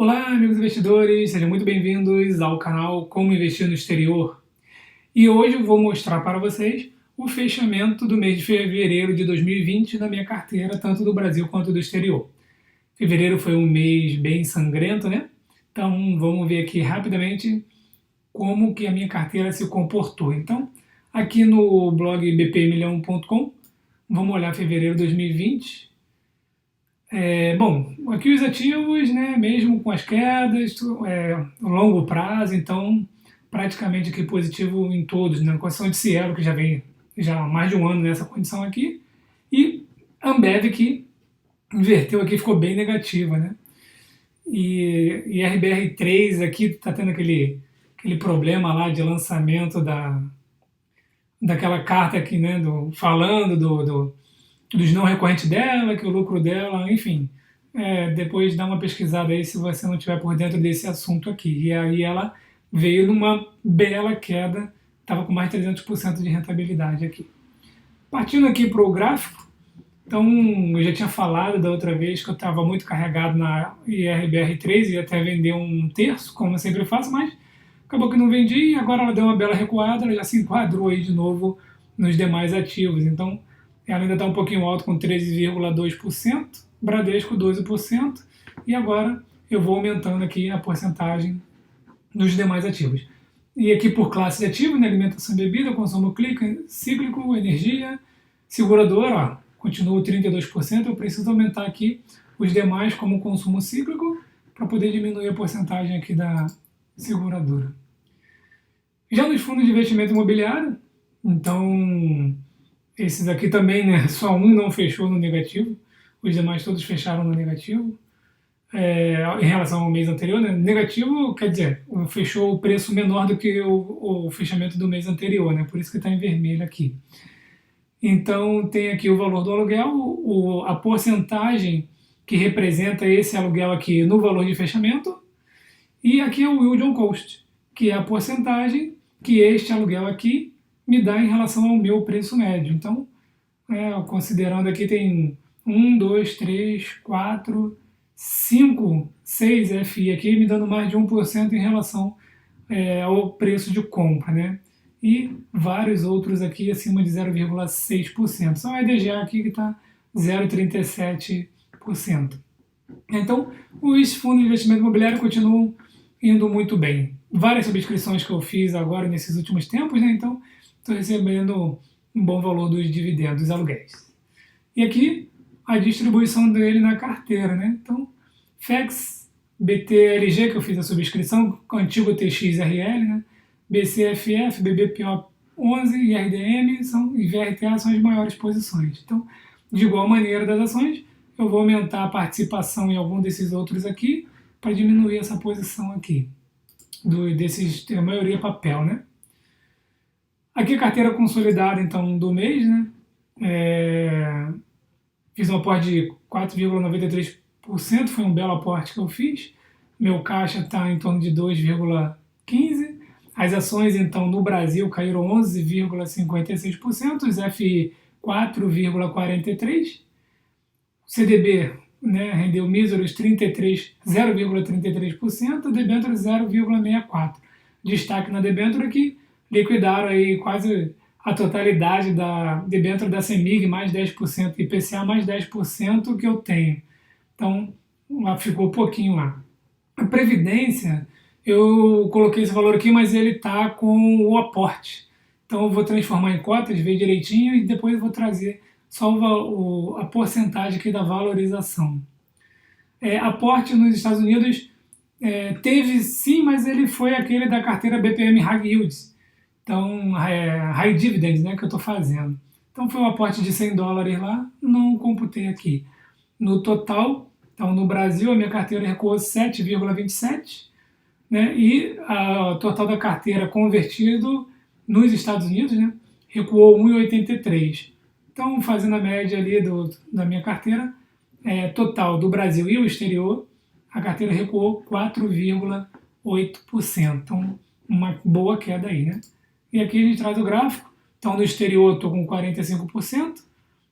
Olá, amigos investidores, sejam muito bem-vindos ao canal Como Investir no Exterior. E hoje eu vou mostrar para vocês o fechamento do mês de fevereiro de 2020 na minha carteira, tanto do Brasil quanto do exterior. Fevereiro foi um mês bem sangrento, né? Então vamos ver aqui rapidamente como que a minha carteira se comportou. Então, aqui no blog bpmilhão.com, vamos olhar fevereiro de 2020. Bom, aqui os ativos, né, mesmo com as quedas, longo prazo, então praticamente aqui positivo em todos, né, com exceção de Cielo, que já vem já há mais de um ano nessa condição aqui, e Ambev, que inverteu aqui, ficou bem negativa, né, e RBR3 aqui está tendo aquele problema lá de lançamento daquela carta aqui, né, falando dos não recorrentes dela, que o lucro dela, enfim. Depois dá uma pesquisada aí se você não estiver por dentro desse assunto aqui. E aí ela veio numa bela queda, estava com mais de 300% de rentabilidade aqui. Partindo aqui para o gráfico, então eu já tinha falado da outra vez que eu estava muito carregado na IRBR3 e até vender um terço, como eu sempre faço, mas acabou que não vendi e agora ela deu uma bela recuada, ela já se enquadrou aí de novo nos demais ativos. Então ela ainda está um pouquinho alto com 13,2%, Bradesco 12%, e agora eu vou aumentando aqui a porcentagem dos demais ativos. E aqui por classe de ativo, né, alimentação e bebida, consumo cíclico, energia, seguradora, ó, continua 32%, eu preciso aumentar aqui os demais como consumo cíclico para poder diminuir a porcentagem aqui da seguradora. Já nos fundos de investimento imobiliário, então esses aqui também, né? Só um não fechou no negativo, os demais todos fecharam no negativo. Em relação ao mês anterior, né? Negativo quer dizer, fechou o preço menor do que o fechamento do mês anterior, né? Por isso que está em vermelho aqui. Então tem aqui o valor do aluguel, a porcentagem que representa esse aluguel aqui no valor de fechamento, e aqui é o yield on cost, que é a porcentagem que este aluguel aqui me dá em relação ao meu preço médio. Então, considerando aqui tem 1, 2, 3, 4, 5, 6 FI aqui, me dando mais de 1% em relação ao preço de compra, né? E vários outros aqui acima de 0,6%. Só o EDGA aqui que está 0,37%. Então, os fundos de investimento imobiliário continuam indo muito bem. Várias subscrições que eu fiz agora nesses últimos tempos, né? Então, estou recebendo um bom valor dos dividendos, dos aluguéis. E aqui, a distribuição dele na carteira, né? Então, FEX, BTLG, que eu fiz a subscrição, com o antigo TXRL, né? BCFF, BBPO11 e RDM e VRTA são as maiores posições. Então, de igual maneira das ações, eu vou aumentar a participação em algum desses outros aqui para diminuir essa posição aqui, desses, a maioria papel, né? Aqui a carteira consolidada, então, do mês, né? Fiz um aporte de 4,93%, foi um belo aporte que eu fiz. Meu caixa está em torno de 2,15%. As ações, então, no Brasil caíram 11,56%, os FI 4,43%, CDB, né, rendeu míseros 0,33%, debênture 0,64%. Destaque na debênture que liquidaram aí quase a totalidade da debênture da CEMIG, mais 10%, IPCA mais 10% que eu tenho. Então, lá ficou pouquinho lá. A Previdência, eu coloquei esse valor aqui, mas ele está com o aporte. Então eu vou transformar em cotas, ver direitinho e depois eu vou trazer só a porcentagem aqui da valorização. Aporte nos Estados Unidos teve sim, mas ele foi aquele da carteira BPM High Yields. Então, High Dividends, né, que eu estou fazendo. Então foi um aporte de $100 lá, não computei aqui. No total, então no Brasil a minha carteira recuou 7,27%, né, e o total da carteira convertido nos Estados Unidos, né, recuou 1,83%. Então, fazendo a média ali da minha carteira, total do Brasil e o exterior, a carteira recuou 4,8%. Então, uma boa queda aí, né? E aqui a gente traz o gráfico. Então, no exterior, estou com 45%,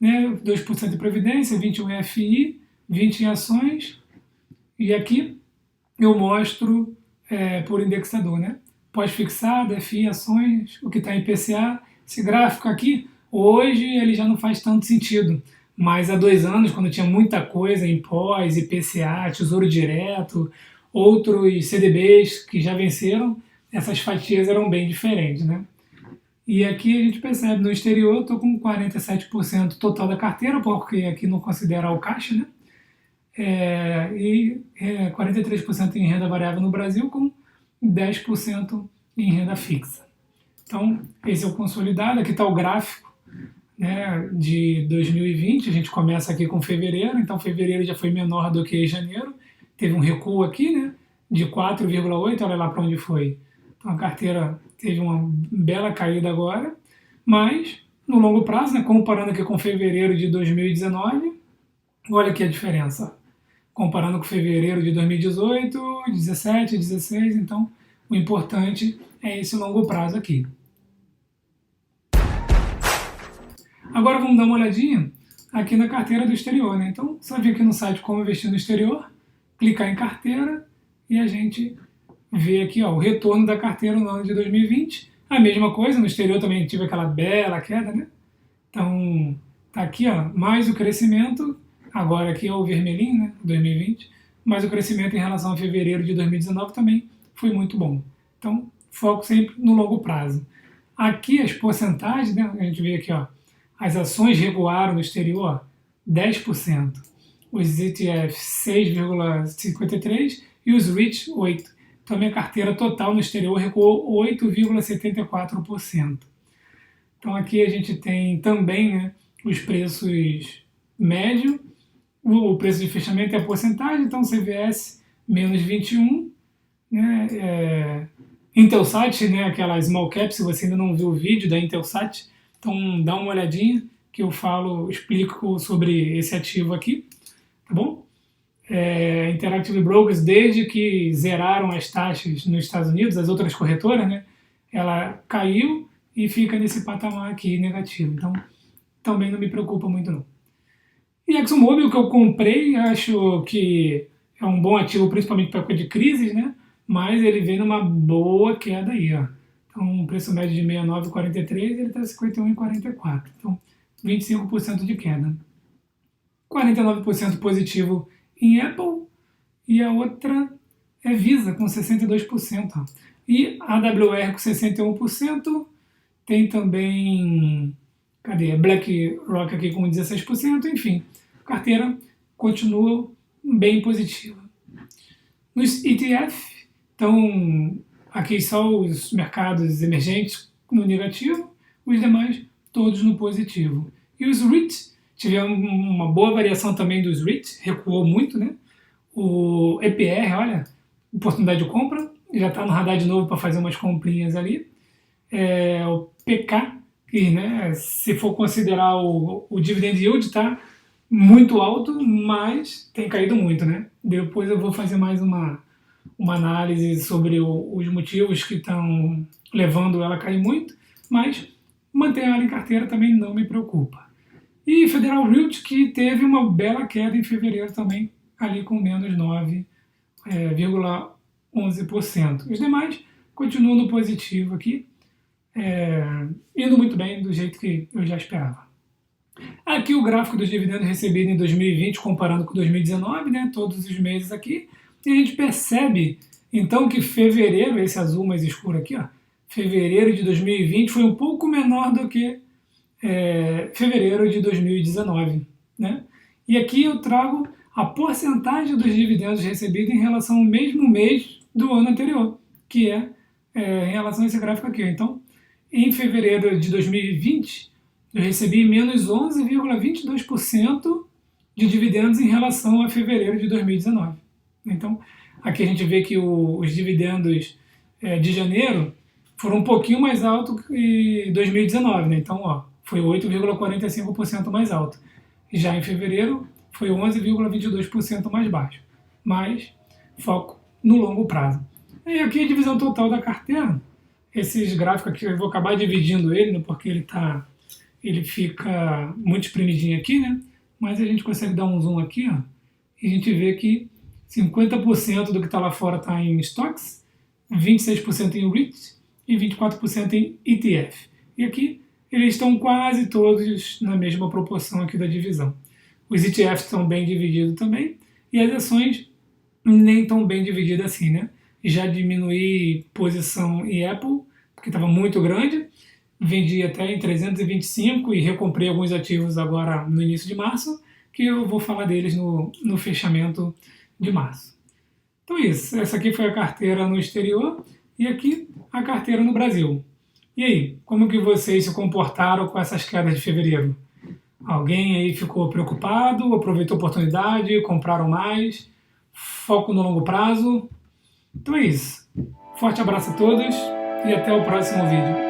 né, 2% de previdência, 21% em FI, 20% em ações. E aqui, eu mostro por indexador, né? Pós-fixado, FI, ações, o que está em PCA. Esse gráfico aqui, hoje ele já não faz tanto sentido, mas há 2 anos, quando tinha muita coisa em pós, IPCA, Tesouro Direto, outros CDBs que já venceram, essas fatias eram bem diferentes, né? E aqui a gente percebe, no exterior eu estou com 47% total da carteira, porque aqui não considera o caixa, né? 43% em renda variável no Brasil, com 10% em renda fixa. Então, esse é o consolidado. Aqui está o gráfico, né, de 2020. A gente começa aqui com fevereiro, então fevereiro já foi menor do que janeiro. Teve um recuo aqui, né, de 4,8, olha lá para onde foi. Então a carteira teve uma bela caída agora, mas no longo prazo, né, comparando aqui com fevereiro de 2019, olha aqui a diferença. Comparando com fevereiro de 2018, 17, 16, então o importante é esse longo prazo aqui. Agora vamos dar uma olhadinha aqui na carteira do exterior, né? Então você vai vir aqui no site Como Investir no Exterior, clicar em carteira e a gente vê aqui ó, o retorno da carteira no ano de 2020. A mesma coisa, no exterior também tive aquela bela queda, né? Então tá aqui ó, mais o crescimento. Agora aqui é o vermelhinho, né, 2020, mas o crescimento em relação a fevereiro de 2019 também foi muito bom. Então, foco sempre no longo prazo. Aqui as porcentagens, né, a gente vê aqui, ó, as ações recuaram no exterior 10%, os ETFs 6,53% e os REITs 8%. Então, a minha carteira total no exterior recuou 8,74%. Então, aqui a gente tem também, né, os preços médio. O preço de fechamento é a porcentagem, então CVS menos 21, né, Intelsat, né, aquela small cap, se você ainda não viu o vídeo da Intelsat, então dá uma olhadinha que eu explico sobre esse ativo aqui, tá bom? Interactive Brokers, desde que zeraram as taxas nos Estados Unidos, as outras corretoras, né, ela caiu e fica nesse patamar aqui negativo, então também não me preocupa muito não. E ExxonMobil, que eu comprei, acho que é um bom ativo, principalmente para época de crises, né? Mas ele vem numa boa queda aí, ó. Então, um preço médio de 69,43, ele está 51,44. Então, 25% de queda. 49% positivo em Apple e a outra é Visa, com 62%. Ó. E a AWR com 61%. Tem também, BlackRock aqui com 16%, enfim. Carteira continua bem positiva. Nos ETF, então aqui só os mercados emergentes no negativo, os demais todos no positivo. E os REITs, tivemos uma boa variação também dos REITs, recuou muito, né? O EPR, olha, oportunidade de compra, já está no radar de novo para fazer umas comprinhas ali. O PK, que, né, se for considerar o dividend yield, está muito alto, mas tem caído muito, né? Depois eu vou fazer mais uma análise sobre os motivos que estão levando ela a cair muito, mas manter ela em carteira também não me preocupa. E Federal Realty, que teve uma bela queda em fevereiro também, ali com menos 9,11%. Os demais continuam no positivo aqui, indo muito bem do jeito que eu já esperava. Aqui o gráfico dos dividendos recebidos em 2020 comparando com 2019, né, todos os meses aqui, e a gente percebe então que fevereiro, esse azul mais escuro aqui, ó, fevereiro de 2020 foi um pouco menor do que fevereiro de 2019, né? E aqui eu trago a porcentagem dos dividendos recebidos em relação ao mesmo mês do ano anterior, que em relação a esse gráfico aqui. Então, em fevereiro de 2020, eu recebi menos 11,22% de dividendos em relação a fevereiro de 2019. Então, aqui a gente vê que os dividendos de janeiro foram um pouquinho mais altos que 2019, né? Então, ó, foi 8,45% mais alto. Já em fevereiro, foi 11,22% mais baixo. Mas, foco no longo prazo. E aqui a divisão total da carteira. Esses gráficos aqui, eu vou acabar dividindo ele, né, porque ele fica muito espremidinho aqui, né? Mas a gente consegue dar um zoom aqui, ó, e a gente vê que 50% do que está lá fora está em stocks, 26% em REIT e 24% em ETF. E aqui eles estão quase todos na mesma proporção aqui da divisão. Os ETFs estão bem divididos também e as ações nem tão bem divididas assim, né? Já diminuí posição em Apple, porque estava muito grande, vendi até em 325 e recomprei alguns ativos agora no início de março, que eu vou falar deles no fechamento de março. Então é isso, essa aqui foi a carteira no exterior e aqui a carteira no Brasil. E aí, como que vocês se comportaram com essas quedas de fevereiro? Alguém aí ficou preocupado, aproveitou a oportunidade, compraram mais, foco no longo prazo? Então é isso. Forte abraço a todos e até o próximo vídeo.